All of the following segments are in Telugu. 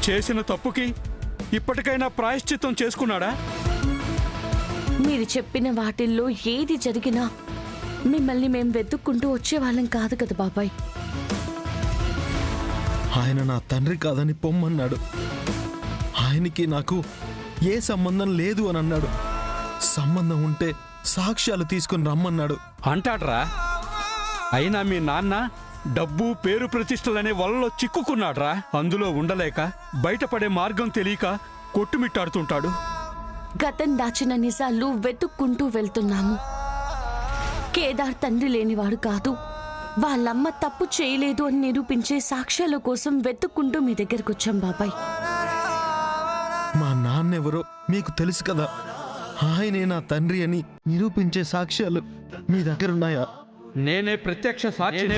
చేసిన తప్పుకి ఇప్పటికైనా ప్రాయశ్చిత్తం చేసుకున్నాడా? మీరు చెప్పిన వాటిల్లో ఏది జరిగినా మిమ్మల్ని మేం వెతుక్కుంటూ వచ్చేవాళ్ళం కాదు కదా బాబాయ్. ఆయన నా తండ్రి కాదని పొమ్మన్నాడు. ఆయనకి నాకు ఏ సంబంధం లేదు అని అన్నాడు. సంబంధం ఉంటే సాక్ష్యాలు తీసుకుని రమ్మన్నాడు. అంటాడ్రా. అయినా మీ నాన్న డబ్బు పేరు ప్రతిష్టలనే వలలో చిక్కుకున్నాడ్రా. అందులో ఉండలేక బయటపడే మార్గం తెలియక కొట్టుమిట్టాడుతుంటాడు. గతం దాచిన నిజాలు వెతుక్కుంటూ వెళ్తున్నాము. కేదార్ తండ్రి లేనివాడు కాదు, వాళ్ళమ్మ తప్పు చేయలేదు అని నిరూపించే సాక్ష్యాల కోసం వెతుక్కుంటూ మీ దగ్గరకు వచ్చాం బాబాయ్. మా నాన్నెవరో మీకు తెలుసు కదా. ఆయనే నా తండ్రి అని నిరూపించే సాక్ష్యాలు మీ దగ్గరున్నాయా? నేనే ప్రత్యక్ష సాక్షిని.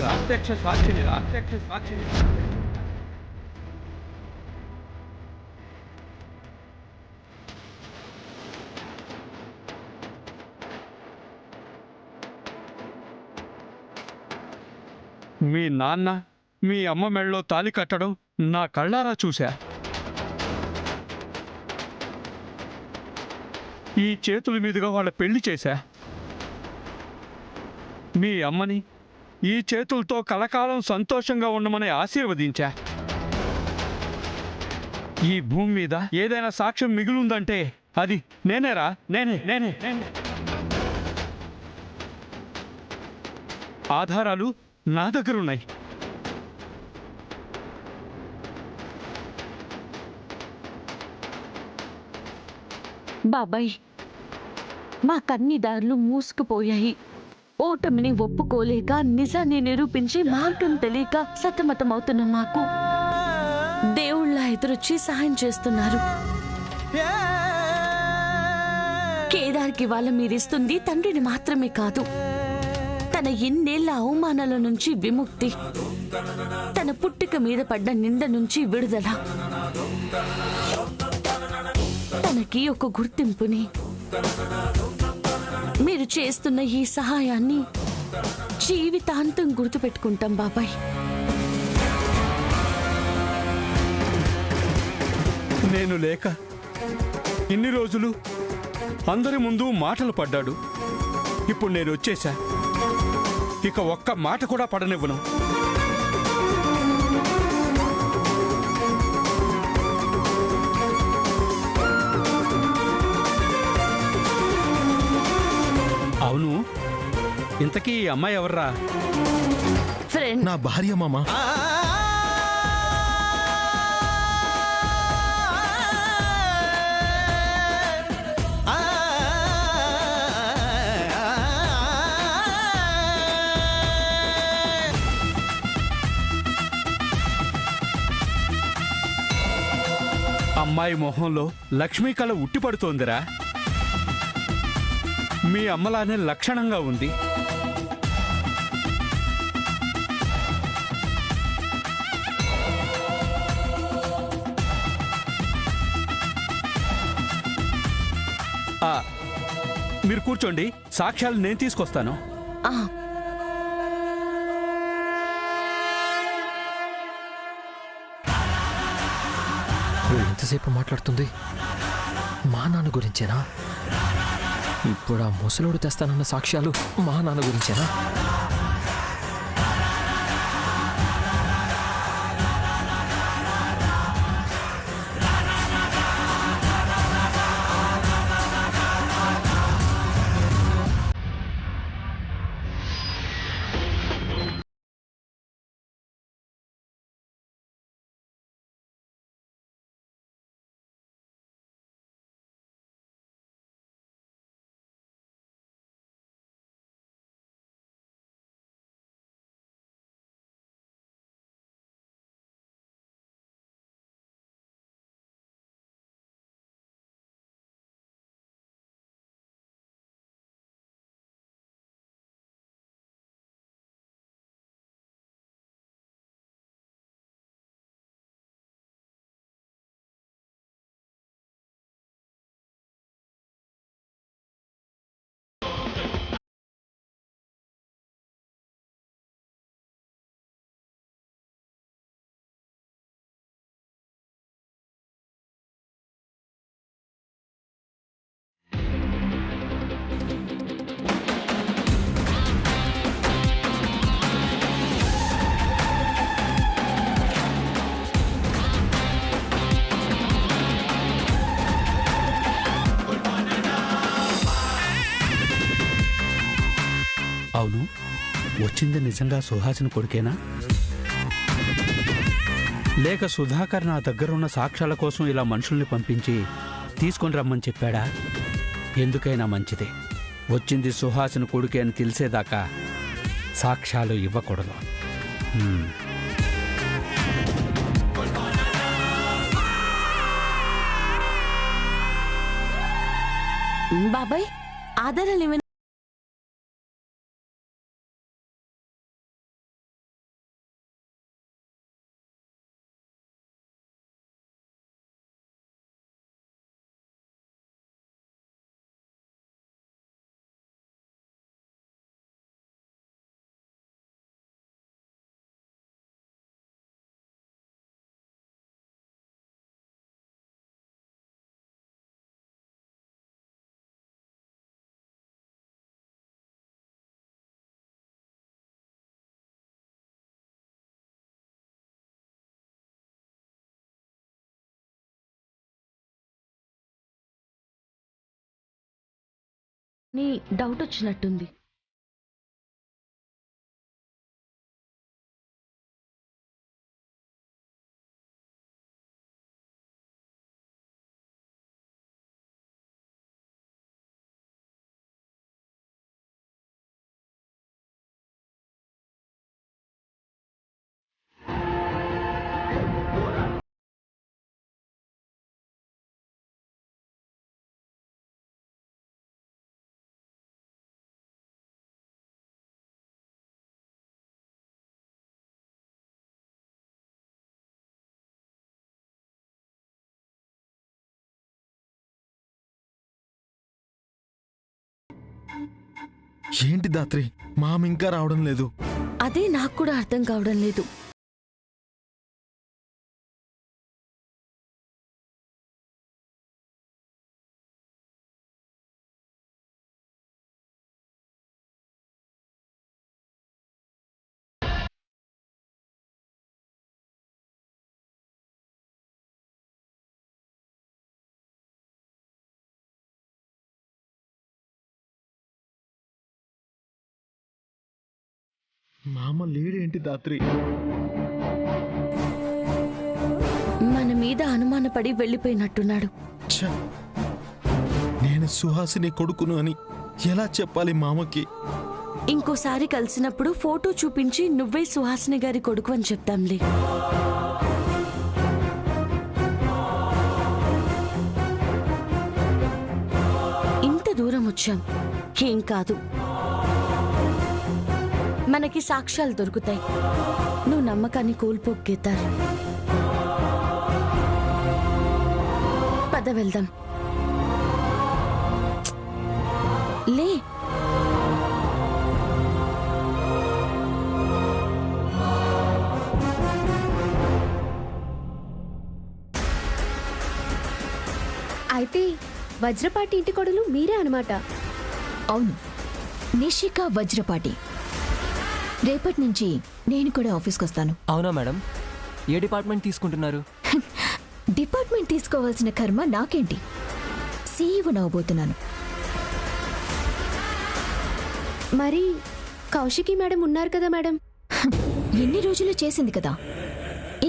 మీ నాన్న మీ అమ్మ మెడలో తాళి కట్టడం నా కళ్ళారా చూశా. ఈ చేతుల మీదుగా వాళ్ళ పెళ్లి చేశా. మీ అమ్మని ఈ చేతులతో కలకాలం సంతోషంగా ఉండమని ఆశీర్వదించా. ఈ భూమి మీద ఏదైనా సాక్ష్యం మిగిలిందంటే అది నేనేరా. నేనే. ఆధారాలు నా దగ్గరున్నాయి. బాబాయ్, మాకన్ని దారులు మూసుకుపోయాయి. ఓటమిని ఒప్పుకోలేక నిజాన్ని నిరూపించి మార్గం తెలియక సతమతమవుతున్న మాకు దేవుళ్ళ ఎదురొచ్చి సహాయం చేస్తున్నారు. కేదార్కి వాళ్ళ మీరిస్తుంది తండ్రిని మాత్రమే కాదు, తన ఇన్నేళ్ల అవమానాల నుంచి విముక్తి, తన పుట్టిక మీద పడ్డ నింద నుంచి విడుదల, తనకి ఒక గుర్తింపుని. మీరు చేస్తున్న ఈ సహాయాన్ని జీవితాంతం గుర్తుపెట్టుకుంటాం బాబాయ్. నేను లేక ఇన్ని రోజులు అందరి ముందు మాటలు పడ్డాడు. ఇప్పుడు నేను వచ్చేసా. ఇక ఒక్క మాట కూడా పడనివ్వను. అవును, ఇంతకీ ఈ అమ్మాయి ఎవర్రా? ఫ్రెండ్. నా భార్య మామ. అమ్మాయి మొహంలో లక్ష్మీ కళ ఉట్టిపడుతోందిరా. మీ అమ్మలానే లక్షణంగా ఉంది. మీరు కూర్చోండి, సాక్ష్యాలు నేను తీసుకొస్తాను. ఎంతసేపు మాట్లాడుతుంది? మా నాన్న గురించేనా? ఇప్పుడు ఆ ముసలోడు తెస్తానన్న సాక్ష్యాలు మా నాన్న గురించేనా? వచ్చింది నిజంగా సుహాసిని కొడుకేనా? లేక సుధాకర్ నా దగ్గరున్న సాక్ష్యాల కోసం ఇలా మనుషుల్ని పంపించి తీసుకొని రమ్మని చెప్పాడా? ఎందుకైనా మంచిదే, వచ్చింది సుహాసిని కొడుకే అని తెలిసేదాకా సాక్ష్యాలు ఇవ్వకూడదు. బాబాయ్, ఆధారాలు ఏమైనా? నీ డౌట్ వచ్చినట్టుంది. ఏంటి దాత్రి, మామ ఇంకా రావడం లేదు? అదే నాకు కూడా అర్థం కావడం లేదు. మామ లేడేంటి దాత్రి? మన మీద అనుమానపడి వెళ్ళిపోయినట్టున్నాడు. ఛ! నేను సుహాసిని కొడుకును అని ఎలా చెప్పాలి మామకి? ఇంకోసారి కలిసినప్పుడు ఫోటో చూపించి నువ్వే సుహాసిని గారి కొడుకు అని చెప్తాంలే. ఇంత దూరం వచ్చాం, ఏం కాదు, మనకి సాక్ష్యాలు దొరుకుతాయి. నువ్వు నమ్మకాన్ని కోల్పోకేతారు. పద వెళ్దాం. లే. అయితే వజ్రపాటి ఇంటి కొడలు మీరే అన్నమాట? అవును, నిషిక వజ్రపాటి. రేపటి నుంచి నేను కూడా ఆఫీస్కి వస్తాను. అవునా మేడం? ఏ డిపార్ట్మెంట్ తీసుకుంటున్నారు? డిపార్ట్మెంట్ తీసుకోవాల్సిన కర్మ నాకేంటి, సీఈఓ నవ్వబోతున్నాను. మరి కౌశికి మేడం ఉన్నారు కదా మేడం? ఎన్ని రోజులు చేసింది కదా,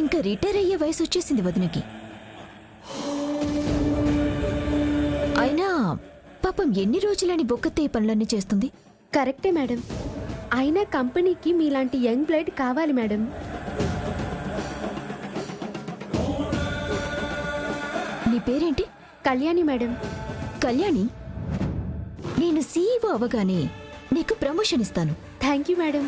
ఇంకా రిటైర్ అయ్యే వయసు వచ్చేసింది వదినకి. అయినా పాపం ఎన్ని రోజులని బొక్కతే పనులన్నీ చేస్తుంది. కరెక్టే మేడం, అయినా కంపెనీకి మీలాంటి యంగ్ బ్లడ్ కావాలి మేడం. నీ పేరేంటి? కళ్యాణి మేడం. కళ్యాణి, నేను సీఈఓ అవగానే నీకు ప్రమోషన్ ఇస్తాను. Thank you madam.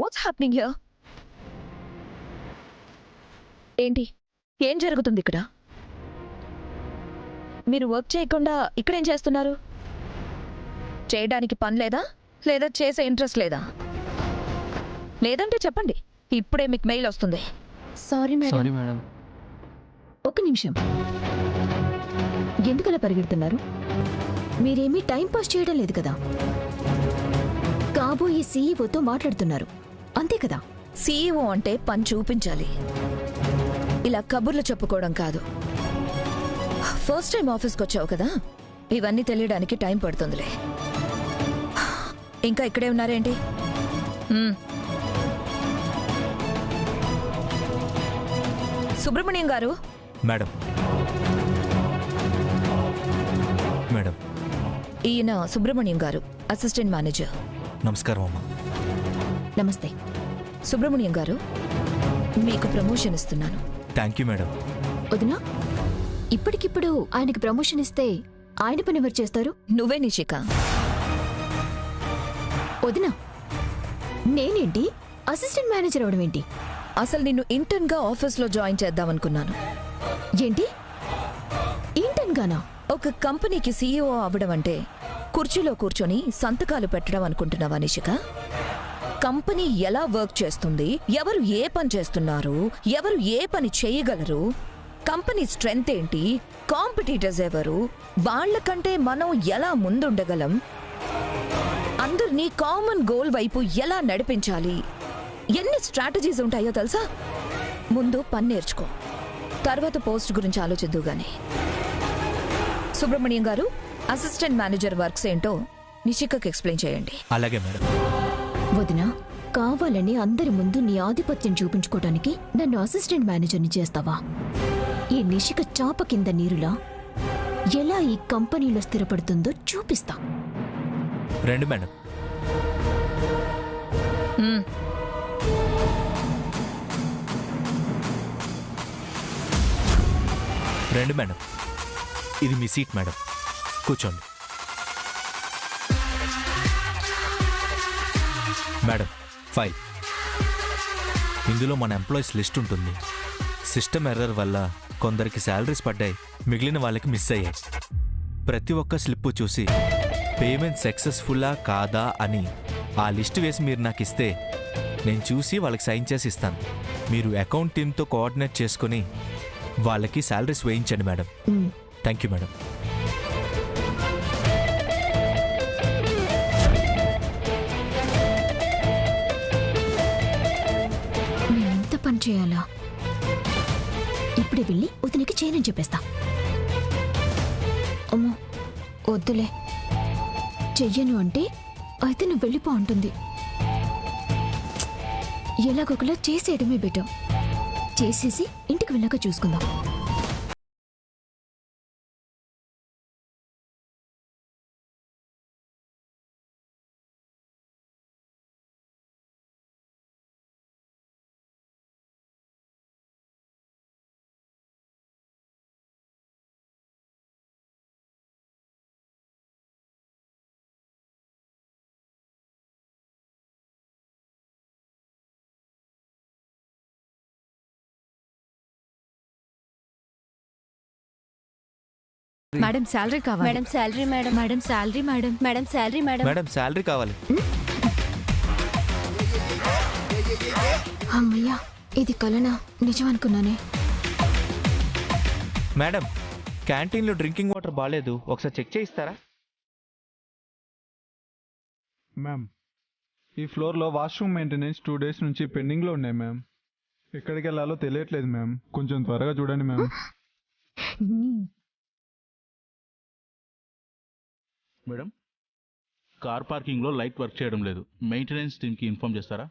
What's happening here? ఏంటి, ఏం జరుగుతుంది ఇక్కడ? మీరు వర్క్ చేయకుండా ఇక్కడేం చేస్తున్నారు? చేయడానికి పని లేదా, లేదా చేసే ఇంట్రెస్ట్ లేదా? లేదంటే చెప్పండి, ఇప్పుడే మీకు మెయిల్ వస్తుంది. Sorry madam. Sorry madam. ఒక నిమిషం. ఎందుకలా పరిగెడుతున్నారు? మీరేమీ టైం పాస్ చేయడం లేదు కదా. కాబోయే సీఈఓతో మాట్లాడుతున్నారు అంతే కదా. సీఈఓ అంటే పని చూపించాలి, ఇలా కబుర్లు చెప్పుకోవడం కాదు. ఫస్ట్ టైం ఆఫీస్కి వచ్చావు కదా, ఇవన్నీ తెలియడానికి టైం పడుతుందిలే. ఇంకా ఇక్కడే ఉన్నారేంటి? సుబ్రహ్మణ్యం గారు. మేడం. మేడం. ఈయన సుబ్రహ్మణ్యం గారు, అసిస్టెంట్ మేనేజర్. నమస్కారం అమ్మా. నమస్తే. సుబ్రహ్మణ్యం గారు, మీకు ప్రమోషన్ ఇస్తున్నాను. Thank you madam. వదినా, ఇప్పటికిప్పుడు ఆయనకి ప్రమోషన్ ఇస్తే ఆయన పని ఎవరు చేస్తారు? నువ్వే నిషిక. వదినా, నేనేంటి అసిస్టెంట్ మేనేజర్ అవడం ఏంటి? అసలు నిన్ను ఇంటర్న్ గా ఆఫీస్లో జాయిన్ చేద్దామనుకున్నాను. ఏంటి ఇంటర్న్ గానా? ఒక కంపెనీకి సీఈఓ అవ్వడం అంటే కుర్చీలో కూర్చొని సంతకాలు పెట్టడం అనుకుంటున్నావా నిషిక? కంపెనీ ఎలా వర్క్ చేస్తుంది, ఎవరు ఏ పని చేస్తున్నారు, ఎవరు ఏ పని చేయగలరు, కంపెనీ స్ట్రెంగ్త్ ఏంటి, కాంపిటీటర్స్ ఎవరు, వాళ్లకంటే మనం ఎలా ముందుండగలం, అందరినీ కామన్ గోల్ వైపు ఎలా నడిపించాలి, ఎన్ని స్ట్రాటజీస్ ఉంటాయో తెలుసా? ముందు పని నేర్చుకో, తర్వాత పోస్ట్ గురించి ఆలోచిద్దు గాని. సుబ్రహ్మణ్యం గారు, అసిస్టెంట్ మేనేజర్ వర్క్స్ ఏంటో నిషికకి ఎక్స్ప్లెయిన్ చేయండి. అలాగే మేడం. వదినా, కావాలని అందరి ముందు నీ ఆధిపత్యం చూపించుకోవడానికి నన్ను అసిస్టెంట్ మేనేజర్ని చేస్తావా? ఈ నిషిక చాప కింద నీరులా ఎలా ఈ కంపెనీలో స్థిరపడుతుందో చూపిస్తా. రండి మేడం. రండి మేడం. ఇది మీ సీట్ మేడం, కూర్చోండి. Madam, file. ఇందులో మన ఎంప్లాయీస్ లిస్ట్ ఉంటుంది. సిస్టమ్ ఎర్రర్ వల్ల కొందరికి శాలరీస్ పడ్డాయి, మిగిలిన వాళ్ళకి మిస్ అయ్యాయి. ప్రతి ఒక్క స్లిప్పు చూసి పేమెంట్ సక్సెస్ఫుల్లా కాదా అని ఆ లిస్ట్ వేసి మీరు నాకు ఇస్తే నేను చూసి వాళ్ళకి సైన్ చేసి ఇస్తాను. మీరు అకౌంట్ టీమ్తో కోఆర్డినేట్ చేసుకుని వాళ్ళకి శాలరీస్ వేయించండి మేడం. Thank you madam. నేనెంత పని చేయాలా? ఇప్పుడే వెళ్ళి వదినికి చేయనని చెప్పేస్తా. అమ్మో వద్దులే, చెయ్యను అంటే అయితే నువ్వు వెళ్ళిపో అంటుంది. ఎలాగొకలా చేసేయడమే బెటర్. చేసేసి ఇంటికి వెళ్ళాక చూసుకుందాం. మేడం శాలరీ కావాలి. Madam salary madam. Madam salary madam. Madam salary madam. Madam salary కావాలి. అమ్మయ్యా, ఇది కలనా నిజం అనుకున్నానే. మేడం, క్యాంటీన్లో డ్రింకింగ్ వాటర్ బాగాలేదు, ఒకసారి చెక్ చేయిస్తారా? మ్యామ్, ఈ ఫ్లోర్లో వాష్రూమ్ మెయింటెనెన్స్ 2 days నుంచి పెండింగ్లో ఉన్నాయి మ్యామ్. ఎక్కడికి వెళ్ళాలో తెలియట్లేదు మ్యామ్, కొంచెం త్వరగా చూడండి మ్యామ్. మేడం, కార్ పార్కింగ్లో లైట్ వర్క్ చేయడం లేదు, మెయింటెనెన్స్ టీమ్కి ఇన్ఫార్మ్ చేస్తారా?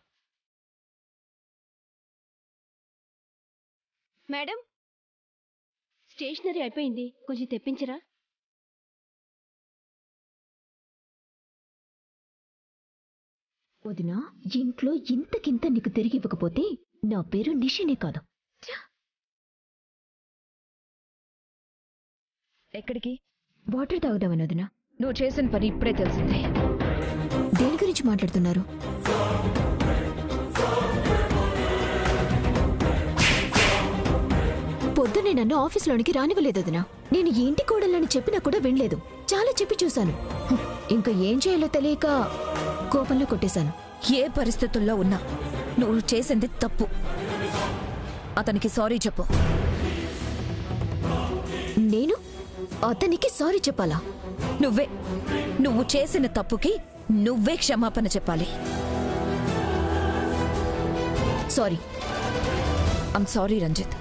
మేడం, స్టేషనరీ అయిపోయింది, కొంచెం తెప్పించరా? వదినా, ఇంట్లో ఇంతకింత నీకు తిరిగి ఇవ్వకపోతే నా పేరు నిషినే కాదు. ఎక్కడికి? వాటర్ తాగుదామని వదినా. నువ్వు చేసిన పని ఇప్పుడే తెలిసిందే. దేని గురించి మాట్లాడుతున్నారు? పొద్దునే నన్ను ఆఫీస్లోనికి రానివ్వలేదు వదినా. నేను ఇంటి కోడలని చెప్పినా కూడా వినలేదు. చాలా చెప్పి చూశాను. ఇంకా ఏం చేయాలో తెలియక కోపంలో కొట్టేశాను. ఏ పరిస్థితుల్లో ఉన్నా నువ్వు చేసింది తప్పు. అతనికి సారీ చెప్పు. నేను అతనికి సారీ చెప్పాలా? నువ్వు చేసిన తప్పుకి నువ్వే క్షమాపణ చెప్పాలి. సారీ. I'm sorry Ranjith.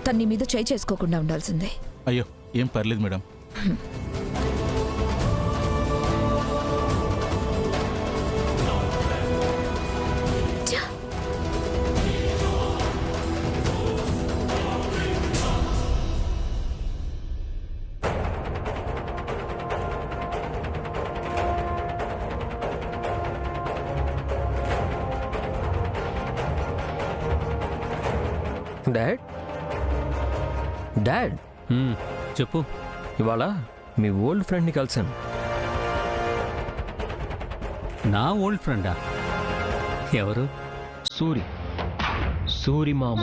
తన్ని మీద చేయి చేసుకోకుండా ఉండాల్సిందే. అయ్యో ఏం పర్లేదు మేడం. డాడ్ డాడ్ చెప్పు. ఇవాళ మీ ఓల్డ్ ఫ్రెండ్ని కలిసాను. నా ఓల్డ్ ఫ్రెండా? ఎవరు? సూరి మామ.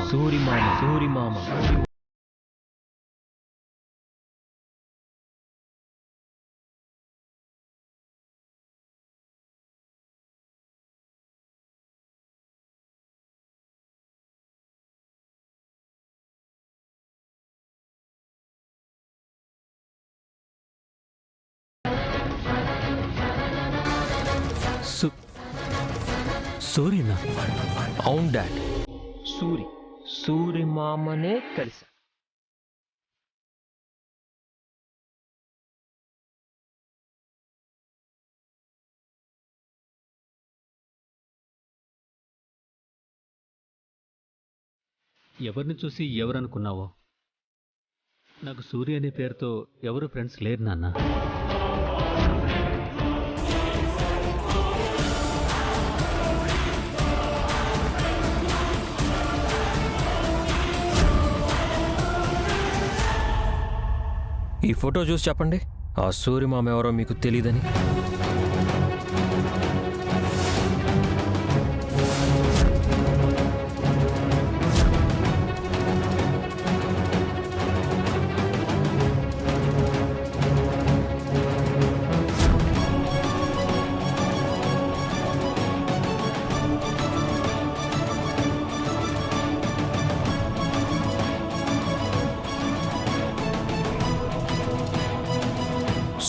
సూరినా? అవును డాడ్, సూరి మామనే కలిసా. ఎవరిని చూసి ఎవరనుకున్నావో? నాకు సూర్య అనే పేరుతో ఎవరు ఫ్రెండ్స్ లేరు నాన్న. ఈ ఫోటో చూసి చెప్పండి, ఆ సూరి మామ ఎవరో మీకు తెలీదని.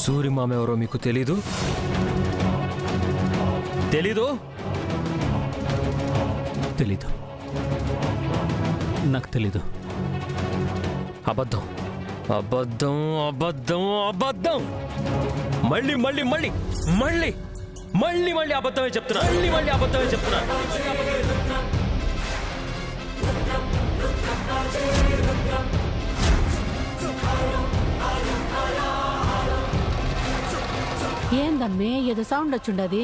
సూరి మామ ఎవరో మీకు తెలీదు? నాకు తెలీదు. అబద్ధం. మళ్ళీ అబద్ధమే చెప్తున్నా. ఏందమ్మే ఏదో సౌండ్ వచ్చుండది.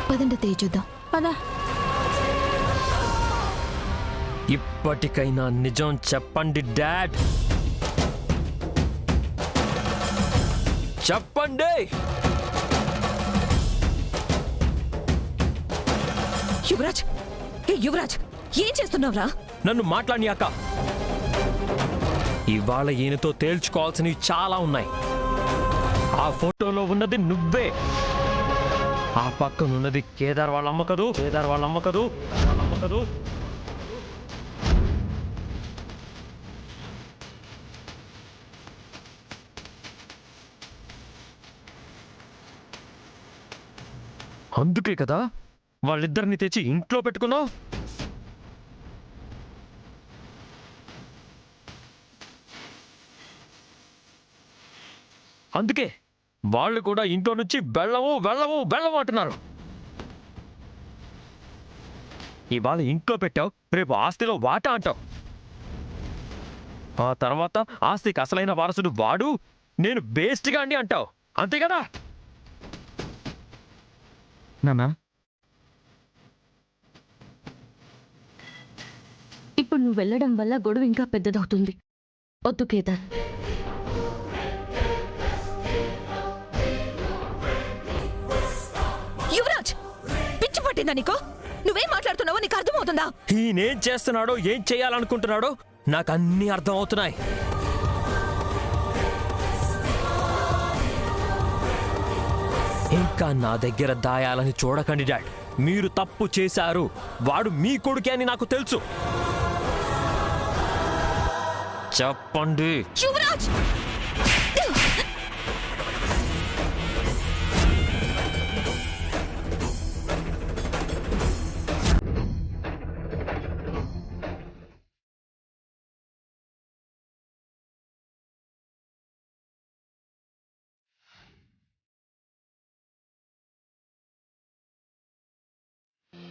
పదండి చూద్దాం. పదా. ఇప్పటికైనా నిజం చెప్పండి డాడ్, చెప్పండి. యువరాజ్ ఏం చేస్తున్నావురా? నన్ను మాట్లాడియాక ఇవాళ ఈయనతో తేల్చుకోవాల్సినవి చాలా ఉన్నాయి. ఆ ఫోటోలో ఉన్నది నువ్వే, ఆ పక్కనున్నది కేదార్ వాళ్ళ అమ్మ కదూ. అందుకే కదా వాళ్ళిద్దరిని తెచ్చి ఇంట్లో పెట్టుకున్నావు. అందుకే వాళ్ళు కూడా ఇంట్లో నుంచి వెళ్ళము అంటున్నారు. ఇవాళ ఇంట్లో పెట్టావు, రేపు ఆస్తిలో వాటా అంటావు. ఆ తర్వాత ఆస్తికి అసలైన వారసుడు వాడు, నేను బేస్ట్గా అండి అంటావు. అంతే కదా నాన్న? ఇప్పుడు నువ్వు వెళ్ళడం వల్ల గొడవ ఇంకా పెద్దదవుతుంది. వద్దు కేదార్. యువరాజ్, పిచ్చి పట్టిందా నీకు? నువ్వేం మాట్లాడుతున్నావో నీకు అర్థమవుతుందా? ఈయనేం చేస్తున్నాడో, ఏం చేయాలనుకుంటున్నాడో నాకు అన్నీ అర్థం అవుతున్నాయి. ఇంకా నా దగ్గర దాయాలని చూడకండి డాడ్. మీరు తప్పు చేశారు. వాడు మీ కొడుకే అని నాకు తెలుసు. చెప్పండి. యువరాజ్!